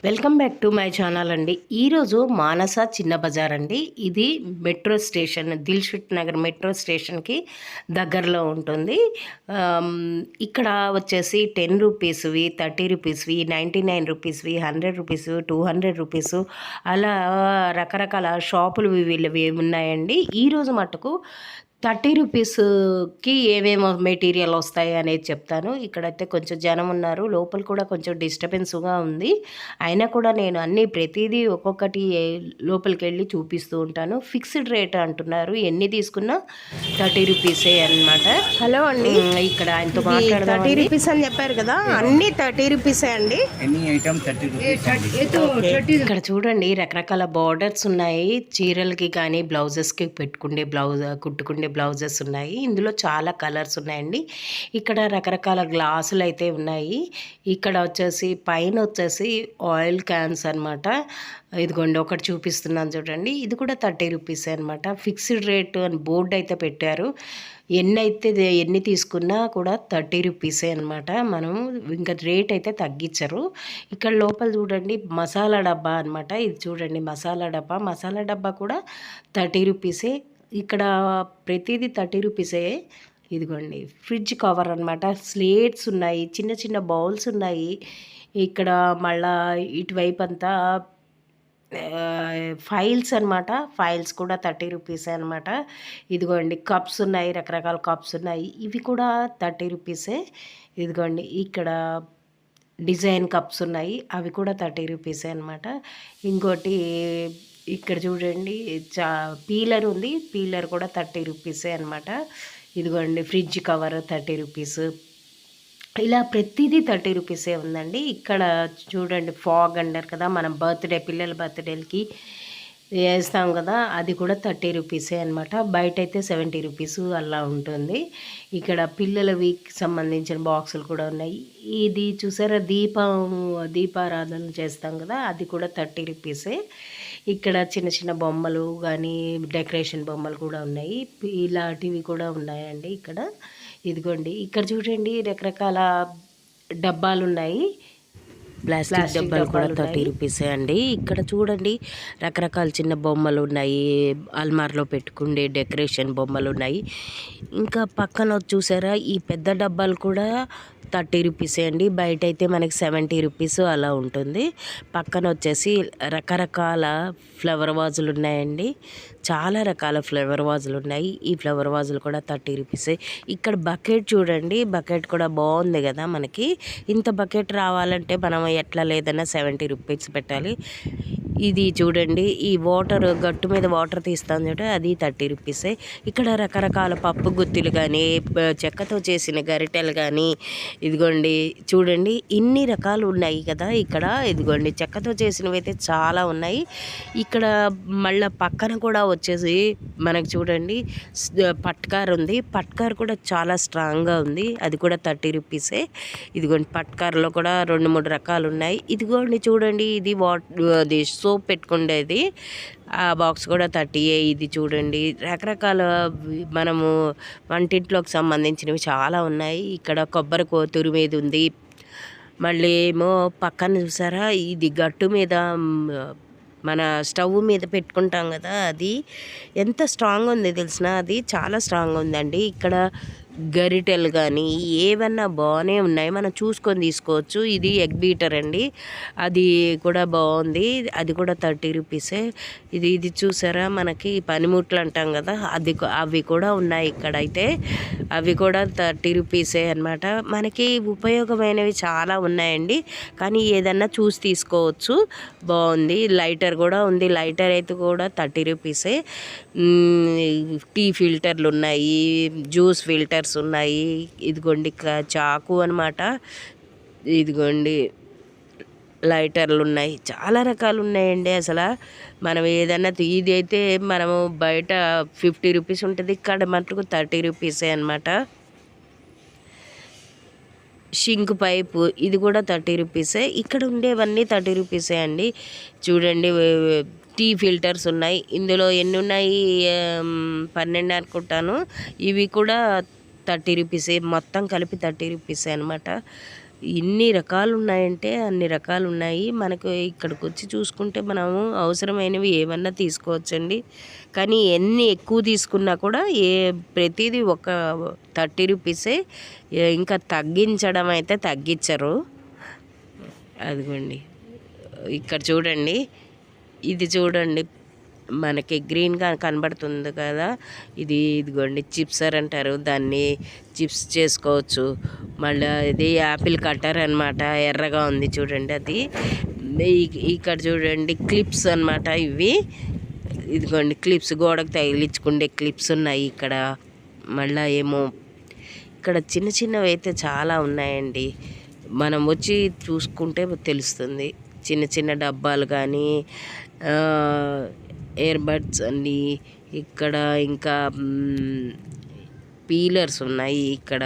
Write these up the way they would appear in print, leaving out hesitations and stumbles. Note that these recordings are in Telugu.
Welcome back to my channel అండి. ఈరోజు మానస చిన్న బజార్ అండి. ఇది metro station, Dilsukh Nagar metro స్టేషన్కి దగ్గరలో ఉంటుంది. ఇక్కడ వచ్చేసి 10 రూపీస్వి, 30 రూపీస్వి, 99 రూపీస్వి, 100 రూపీస్, 200 రూపీస్ అలా రకరకాల షాపులు వీళ్ళవి ఉన్నాయండి. ఈరోజు మటుకు 30 రూపీస్కి ఏమేమో మెటీరియల్ వస్తాయి అనేది చెప్తాను. ఇక్కడైతే కొంచెం జనం ఉన్నారు, లోపల కూడా కొంచెం డిస్టర్బెన్స్గా ఉంది. అయినా కూడా నేను ప్రతిదీ ఒక్కొక్కటి లోపలికి వెళ్ళి చూపిస్తూ ఉంటాను. ఫిక్స్డ్ రేట్ అంటున్నారు, ఎన్ని తీసుకున్నా 30 రూపీసే అనమాట. హలో అండి, ఇక్కడ ఆయనతో మాట్లాడదాం. 30 రూపీస్ అని చెప్పారు కదా, అన్ని 30 రూపీసే అండి. ఇక్కడ చూడండి, రకరకాల బార్డర్స్ ఉన్నాయి. చీరలకి కానీ బ్లౌజెస్కి కుట్టుకుండే బ్లౌజెస్ ఉన్నాయి. ఇందులో చాలా కలర్స్ ఉన్నాయండి. ఇక్కడ రకరకాల గ్లాసులు అయితే ఉన్నాయి. ఇక్కడ వచ్చేసి పైన వచ్చేసి ఆయిల్ క్యాన్స్ అనమాట. ఇదిగోండి ఒకటి చూపిస్తున్నాను చూడండి, ఇది కూడా 30 రూపీసే అనమాట. ఫిక్స్డ్ రేట్ అని బోర్డు అయితే పెట్టారు. ఎన్ని తీసుకున్నా కూడా 30 రూపీసే అనమాట. మనం ఇంకా రేట్ అయితే తగ్గించరు. ఇక్కడ లోపల చూడండి మసాలా డబ్బా అనమాట. ఇది చూడండి మసాలా డబ్బా కూడా 30 రూపీసే. ఇక్కడ ప్రతిదీ 30 రూపీసే. ఇదిగోండి ఫ్రిడ్జ్ కవర్ అనమాట. స్లేట్స్ ఉన్నాయి, చిన్న చిన్న బౌల్స్ ఉన్నాయి. ఇక్కడ మళ్ళా ఇటువైపు అంతా ఫైల్స్ అనమాట. ఫైల్స్ కూడా 30 రూపీసే అనమాట. ఇదిగోండి కప్స్ ఉన్నాయి, రకరకాల కప్స్ ఉన్నాయి, ఇవి కూడా 30 రూపీసే. ఇదిగోండి ఇక్కడ డిజైన్ కప్స్ ఉన్నాయి, అవి కూడా 30 రూపీసే అనమాట. ఇంకోటి ఇక్కడ చూడండి పీలర్ ఉంది, పీలర్ కూడా 30 రూపీసే అనమాట. ఇదిగోండి ఫ్రిడ్జ్ కవర్ 30 రూపీస్. ఇలా ప్రతిదీ 30 రూపీసే ఉందండి. ఇక్కడ చూడండి ఫాగ్ అంటారు కదా, మనం పిల్లల బర్త్డేలకి వేస్తాం కదా, అది కూడా 30 రూపీసే అనమాట. బయట అయితే 70 రూపీస్ అలా ఉంటుంది. ఇక్కడ పిల్లలవి సంబంధించిన బాక్సులు కూడా ఉన్నాయి. ఇది చూసారా దీపారాధన చేస్తాం కదా, అది కూడా 30 రూపీసే. ఇక్కడ చిన్న చిన్న బొమ్మలు కానీ డెకరేషన్ బొమ్మలు కూడా ఉన్నాయి, ఇలాంటివి కూడా ఉన్నాయండి ఇక్కడ. ఇదిగోండి ఇక్కడ చూడండి రకరకాల డబ్బాలు ఉన్నాయి. ప్లాస్టిక్ డబ్బాలు కూడా 30 రూపీసే అండి. ఇక్కడ చూడండి రకరకాల చిన్న బొమ్మలు ఉన్నాయి, అల్మార్లో పెట్టుకుండే డెకరేషన్ బొమ్మలు ఉన్నాయి. ఇంకా పక్కన చూసారా ఈ పెద్ద డబ్బాలు కూడా 30 రూపీసే అండి. బయట అయితే మనకి 70 రూపీస్ అలా ఉంటుంది. పక్కన వచ్చేసి రకరకాల ఫ్లవర్ వాజులు ఉన్నాయండి. చాలా రకాల ఫ్లవర్ వాజులు ఉన్నాయి. ఈ ఫ్లవర్ వాజులు కూడా 30 రూపీసే. ఇక్కడ బకెట్ చూడండి, బకెట్ కూడా బాగుంది కదా. మనకి ఇంత బకెట్ రావాలంటే మనం ఎట్లా లేదన్నా 70 రూపీస్ పెట్టాలి. ఇది చూడండి ఈ గట్టు మీద వాటర్ తీస్తాం చూడండి, అది 30 రూపీసే. ఇక్కడ రకరకాల పప్పు గుత్తులు కానీ చెక్కతో చేసిన గరిటెలు కానీ, ఇదిగోండి చూడండి ఇన్ని రకాలు ఉన్నాయి కదా ఇక్కడ. ఇదిగోండి చెక్కతో చేసినవి అయితే చాలా ఉన్నాయి. ఇక్కడ మళ్ళీ పక్కన కూడా వచ్చేసి మనకు చూడండి పట్కార్ ఉంది. పట్కార్ కూడా చాలా స్ట్రాంగ్గా ఉంది, అది కూడా 30 రూపీసే. ఇదిగోండి పట్కార్లో కూడా 2-3 రకాలు ఉన్నాయి. ఇదిగోండి చూడండి ఇది సోప్ పెట్టుకునేది, ఆ బాక్స్ కూడా 30. ఇది చూడండి రకరకాల మనము వంటింట్లోకి సంబంధించినవి చాలా ఉన్నాయి. ఇక్కడ కొబ్బరి తురిమేది ఉంది. మళ్ళీ ఏమో పక్కన చూసారా ఇది గట్టు మీద మన స్టవ్ మీద పెట్టుకుంటాం కదా, అది ఎంత స్ట్రాంగ్ ఉంది తెలిసిన, అది చాలా స్ట్రాంగ్ ఉందండి. ఇక్కడ గరిటెలు కానీ ఏవన్నా బాగానే ఉన్నాయి, మనం చూసుకొని తీసుకోవచ్చు. ఇది ఎగ్ బీటర్ అండి, అది కూడా బాగుంది, అది కూడా 30 రూపీసే. ఇది చూసారా మనకి పనిముట్లు అంటాం కదా, అవి కూడా ఉన్నాయి ఇక్కడైతే, అవి కూడా 30 రూపీసే అనమాట. మనకి ఉపయోగమైనవి చాలా ఉన్నాయండి, కానీ ఏదన్నా చూసి తీసుకోవచ్చు. బాగుంది. లైటర్ కూడా ఉంది, లైటర్ అయితే కూడా 30 రూపీసే. టీ ఫిల్టర్లు ఉన్నాయి, జ్యూస్ ఫిల్టర్స్ ఉన్నాయి. ఇదిగోండి చాకు అనమాట. ఇదిగోండి లైటర్లు ఉన్నాయి, చాలా రకాలు ఉన్నాయండి. అసలు మనం ఏదన్నా ఇది అయితే మనము బయట 50 రూపీస్ ఉంటుంది, ఇక్కడ మటుకు 30 రూపీసే అనమాట. షింక్ పైపు ఇది కూడా 30 రూపీసే. ఇక్కడ ఉండేవన్నీ 30 రూపీసే అండి. చూడండి టీ ఫిల్టర్స్ ఉన్నాయి, ఇందులో ఎన్ని ఉన్నాయి 12 అనుకుంటాను. ఇవి కూడా 30 రూపీసే, మొత్తం కలిపి 30 రూపీసే అనమాట. ఇన్ని రకాలు ఉన్నాయంటే అన్ని రకాలు ఉన్నాయి. మనకు ఇక్కడికి వచ్చి చూసుకుంటే మనము అవసరమైనవి ఏమన్నా తీసుకోవచ్చండి. కానీ ఎన్ని ఎక్కువ తీసుకున్నా కూడా ప్రతిదీ ఒక 30 రూపీసే. ఇంకా తగ్గించడం అయితే తగ్గించరు. అదిగోండి ఇక్కడ చూడండి, ఇది చూడండి మనకి గ్రీన్గా కనబడుతుంది కదా, ఇదిగోండి చిప్సర్ అంటారు దాన్ని. చిప్స్ చేసుకోవచ్చు. మళ్ళీ ఇది యాపిల్ కట్టర్ అనమాట, ఎర్రగా ఉంది చూడండి అది. ఇక్కడ చూడండి క్లిప్స్ అనమాట ఇవి. ఇదిగోండి క్లిప్స్, గోడకు తగిలించుకుండే క్లిప్స్ ఉన్నాయి ఇక్కడ. మళ్ళీ ఏమో ఇక్కడ చిన్న చిన్నవి అయితే చాలా ఉన్నాయండి. మనం వచ్చి చూసుకుంటే తెలుస్తుంది. చిన్న చిన్న డబ్బాలు కానీ, ఇయర్బడ్స్ అండి ఇక్కడ. ఇంకా పీలర్స్ ఉన్నాయి ఇక్కడ.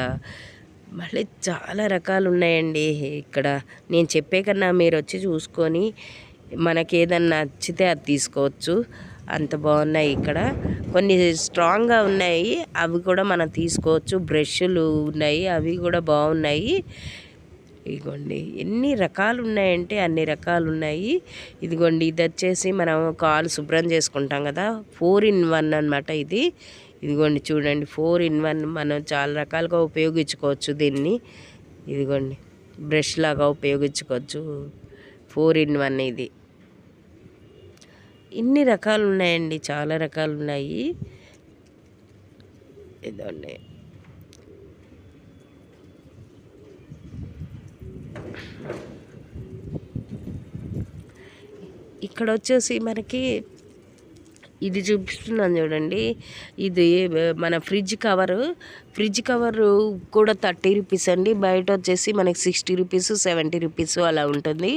మళ్ళీ చాలా రకాలు ఉన్నాయండి ఇక్కడ. నేను చెప్పే కన్నా మీరు వచ్చి చూసుకొని మనకి ఏదన్నా నచ్చితే అది తీసుకోవచ్చు. అంత బాగున్నాయి ఇక్కడ. కొన్ని స్ట్రాంగ్గా ఉన్నాయి, అవి కూడా మనం తీసుకోవచ్చు. బ్రష్లు ఉన్నాయి, అవి కూడా బాగున్నాయి. ఇదిగోండి ఎన్ని రకాలు ఉన్నాయంటే అన్ని రకాలు ఉన్నాయి. ఇదిగోండి ఇది వచ్చేసి మనం కాలు శుభ్రం చేసుకుంటాం కదా, 4 in 1 అనమాట ఇది. ఇదిగోండి చూడండి 4 in 1 మనం చాలా రకాలుగా ఉపయోగించుకోవచ్చు దీన్ని. ఇదిగోండి బ్రష్ లాగా ఉపయోగించుకోవచ్చు. 4 in 1 ఇది. ఇన్ని రకాలు ఉన్నాయండి, చాలా రకాలు ఉన్నాయి. ఇదండి ఇక్కడ వచ్చేసి మనకి ఇది చూపిస్తున్నాను చూడండి, ఇది మన ఫ్రిడ్జ్ కవరు కూడా 30 రూపీస్ అండి. బయట వచ్చేసి మనకి 60 రూపీస్ 70 రూపీస్ అలా ఉంటుంది.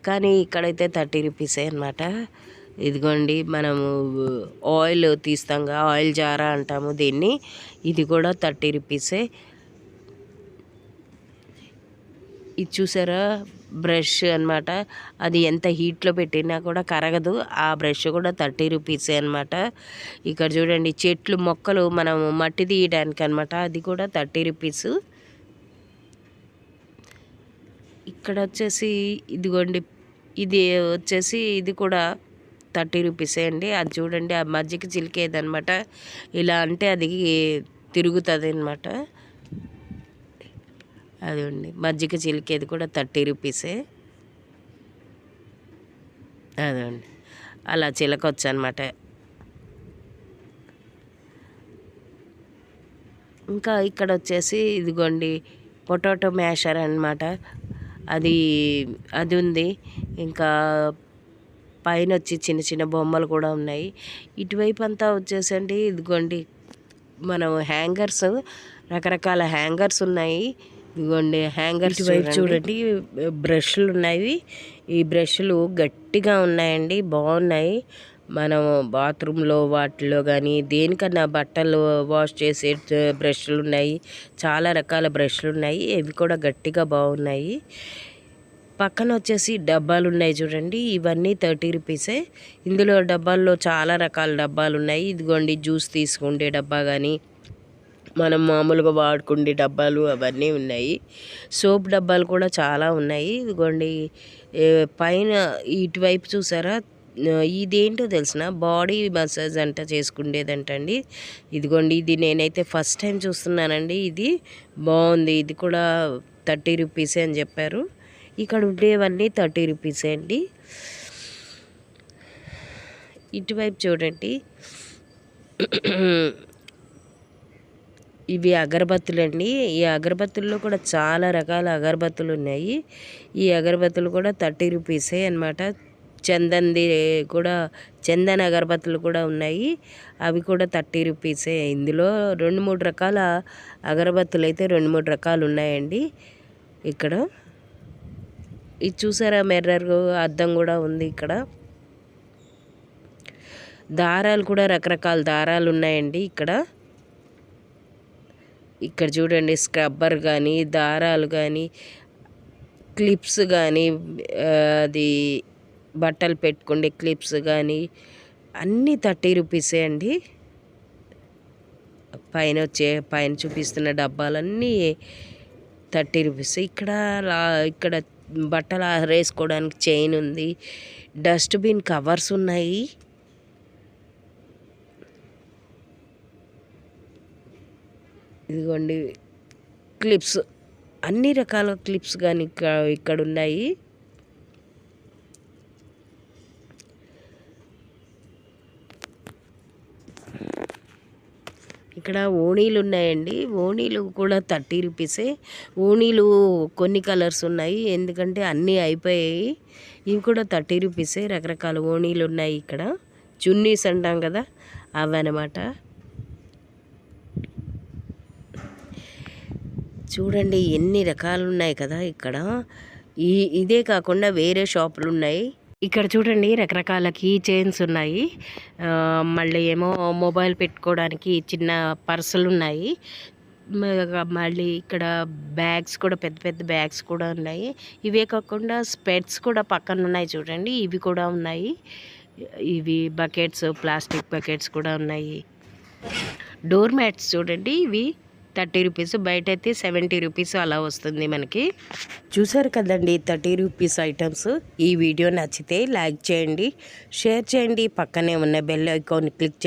కానీ ఇక్కడైతే 30 రూపీసే అనమాట. ఇదిగోండి మనము ఆయిల్ తీస్తాంగా, ఆయిల్ జారా అంటాము దీన్ని. ఇది కూడా 30 రూపీసే. ఇది చూసారా బ్రష్ అనమాట, అది ఎంత హీట్లో పెట్టినా కూడా కరగదు. ఆ బ్రష్ కూడా 30 రూపీసే అనమాట. ఇక్కడ చూడండి చెట్లు మొక్కలు మనం మట్టి తీయడానికి అనమాట, అది కూడా 30 రూపీస్. ఇక్కడ వచ్చేసి ఇదిగోండి ఇది వచ్చేసి ఇది కూడా 30 రూపీసే అండి. అది చూడండి ఆ మజ్జిగ చిలికేది అనమాట, ఇలా అంటే అది తిరుగుతుంది అనమాట. అదండి మజ్జిగ చిలికేది కూడా 30 రూపీసే. అదండి అలా చిలకొచ్చు అనమాట. ఇంకా ఇక్కడ వచ్చేసి ఇదిగోండి పొటాటో మ్యాషర్ అనమాట, అది ఉంది. ఇంకా పైన వచ్చి చిన్న చిన్న బొమ్మలు కూడా ఉన్నాయి. ఇటువైపు అంతా వచ్చేసండి ఇదిగోండి మనం హ్యాంగర్స్, రకరకాల హ్యాంగర్స్ ఉన్నాయి. ఇదిగోండి హ్యాంగర్స్ వైపు చూడండి బ్రష్లు ఉన్నాయి. ఈ బ్రష్లు గట్టిగా ఉన్నాయండి, బాగున్నాయి. మనం బాత్రూంలో వాటిలో కానీ దేనికన్నా బట్టలు వాష్ చేసే బ్రష్లు ఉన్నాయి. చాలా రకాల బ్రష్లు ఉన్నాయి, ఇవి కూడా గట్టిగా బాగున్నాయి. పక్కన వచ్చేసి డబ్బాలు ఉన్నాయి చూడండి, ఇవన్నీ 30 రూపీసే. ఇందులో డబ్బాల్లో చాలా రకాల డబ్బాలు ఉన్నాయి. ఇదిగోండి జ్యూస్ తీసుకుంటే డబ్బా కానీ, మనం మామూలుగా వాడుకుండే డబ్బాలు అవన్నీ ఉన్నాయి. సోప్ డబ్బాలు కూడా చాలా ఉన్నాయి. ఇదిగోండి పైన ఇటువైపు చూసారా, ఇదేంటో తెలిసిన బాడీ మసాజ్ అంట చేసుకునేదంటండి. ఇదిగోండి ఇది నేనైతే ఫస్ట్ టైం చూస్తున్నానండి, ఇది బాగుంది. ఇది కూడా 30 రూపీసే అని చెప్పారు. ఇక్కడ ఉండేవన్నీ 30 రూపీసే అండి. ఇటువైపు చూడండి ఇవి అగరబత్తులు అండి. ఈ అగరబత్తుల్లో కూడా చాలా రకాల అగరబత్తులు ఉన్నాయి. ఈ అగరబత్తులు కూడా 30 రూపీసే అనమాట. చందన్ది కూడా, చందన్ అగరబత్తులు కూడా ఉన్నాయి, అవి కూడా 30 రూపీసే. ఇందులో 2-3 రకాల అగరబత్తులు అయితే 2-3 రకాలు ఉన్నాయండి ఇక్కడ. ఇది చూసారా మిర్రర్ అద్దం కూడా ఉంది ఇక్కడ. దారాలు కూడా రకరకాల దారాలు ఉన్నాయండి ఇక్కడ. ఇక్కడ చూడండి స్క్రబ్బర్ కానీ, దారాలు కానీ, క్లిప్స్ కానీ, అది బట్టలు పెట్టుకుండే క్లిప్స్ కానీ అన్నీ 30 రూపీసే అండి. పైన చూపిస్తున్న డబ్బాలన్నీ 30 రూపీస్. ఇక్కడ బట్టలు ఆరేసుకోవడానికి చైన్ ఉంది. డస్ట్బిన్ కవర్స్ ఉన్నాయి. ఇదిగోండి క్లిప్స్, అన్ని రకాల క్లిప్స్ కానీ ఇక్కడ ఉన్నాయి. ఇక్కడ ఓణీలు ఉన్నాయండి. ఓణీలు కూడా 30 రూపీసే. ఓణీలు కొన్ని కలర్స్ ఉన్నాయి, ఎందుకంటే అన్నీ అయిపోయాయి. ఇవి కూడా 30 రూపీసే. రకరకాల ఓణీలు ఉన్నాయి ఇక్కడ. చున్నీస్ అంటాం కదా, అవన్నమాట. చూడండి ఎన్ని రకాలు ఉన్నాయి కదా ఇక్కడ. ఇదే కాకుండా వేరే షాపులు ఉన్నాయి. ఇక్కడ చూడండి రకరకాల కీ చైన్స్ ఉన్నాయి. మళ్ళీ ఏమో మొబైల్ పెట్టుకోవడానికి చిన్న పర్సులు ఉన్నాయి. మళ్ళీ ఇక్కడ బ్యాగ్స్ కూడా, పెద్ద పెద్ద బ్యాగ్స్ కూడా ఉన్నాయి. ఇవే కాకుండా స్పెట్స్ కూడా పక్కన ఉన్నాయి చూడండి, ఇవి కూడా ఉన్నాయి. ఇవి బకెట్స్, ప్లాస్టిక్ బకెట్స్ కూడా ఉన్నాయి. డోర్ మ్యాట్స్ చూడండి, ఇవి 30 రూపీస్. బయట అయితే 70 రూపీస్ అలా వస్తుంది మనకి. చూసారు కదండి 30 రూపీస్ ఐటమ్స్. ఈ వీడియో నచ్చితే లైక్ చేయండి, షేర్ చేయండి, పక్కనే ఉన్న బెల్ ఐకాన్ క్లిక్ చేయండి.